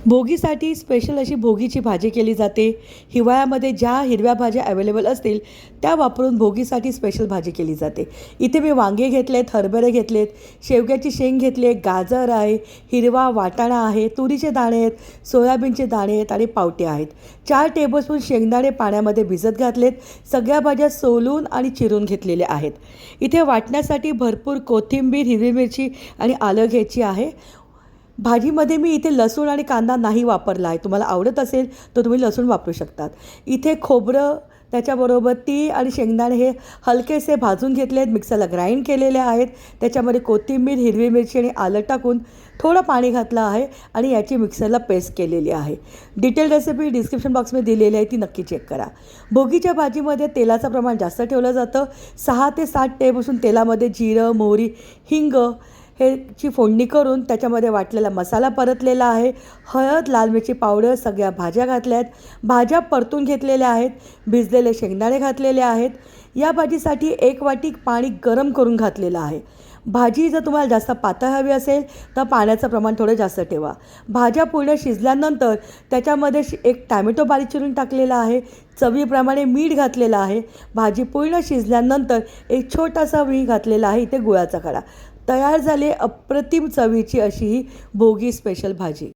भोगीसाठी special अशी भोगीची भाजी केली जाते। हिवाळ्यामध्ये ज्या हिरव्या भाज्या अवेलेबल असतील त्या वापरून भोगीसाठी स्पेशल भाजी केली जाते। इथे मी वांगे घेतलेत, हरभरे घेतलेत, शेवग्याची शेंग घेतली आहे, गाजर आहे, हिरवा वाटाणा आहे, तुरीचे दाणे आहेत, सोयाबीनचे दाणे आहेत आणि पावटे आहेत। 4 टेबलस्पून शेंगदाणे पाण्यामध्ये भिजत घातलेत। सगळ्या भाज्या सोलून आणि चिरून घेतलेल्या आहेत। इथे वाटण्यासाठी भरपूर कोथिंबीर, हिरवी मिरची आणि आलं घ्यायची आहे। भाजीमध्ये मी इथे लसूण आणि कांदा नाही वापरला आहे। तुम्हाला आवडत असेल तर तुम्ही लसूण वापरू शकतात। इथे खोबरं, त्याच्याबरोबर तीळ आणि शेंगदाणे हे हलकेसे भाजून घेतले आहेत, मिक्सरला ग्राइंड केलेले आहेत। त्याच्यामध्ये कोथिंबीर, हिरवी मिरची आणि आलं टाकून थोडं पाणी घातलं आहे आणि याची मिक्सरला पेस्ट केलेली आहे। डिटेल रेसिपी डिस्क्रिप्शन बॉक्समध्ये दिलेली आहे, ती नक्की चेक करा। भोगीच्या भाजीमध्ये तेलाचं प्रमाण जास्त ठेवलं जातं। 6 ते 7 टेबलस्पून तेलामध्ये जिरं, मोहरी, हिंग ची फोडणी करून त्याच्यामध्ये वाटलेला मसाला परतलेला आहे। हळद, लाल मिरची पावडर, सगळ्या भाज्या घातल्या आहेत। भाज्या परतून घेतलेल्या आहेत। भिजलेले शेंगदाणे घातलेले आहेत। या भाजीसाठी 1 वाटी पाणी गरम करून घातलेलं आहे। भाजी जर तुम्हाला जास्त पातळ हवी असेल तर पाण्याचं प्रमाण थोडं जास्त ठेवा। भाज्या पूर्ण शिजल्यानंतर त्याच्यामध्ये एक टॅमॅटो बारीक चिरून टाकलेला आहे। चवीप्रमाणे मीठ घातलेलं आहे। भाजी पूर्ण शिजल्यानंतर एक छोटासा मीठ घातलेला आहे, इथे गुळाचा खडा। तयार झाले अप्रतिम चवीची अशी ही भोगी स्पेशल भाजी।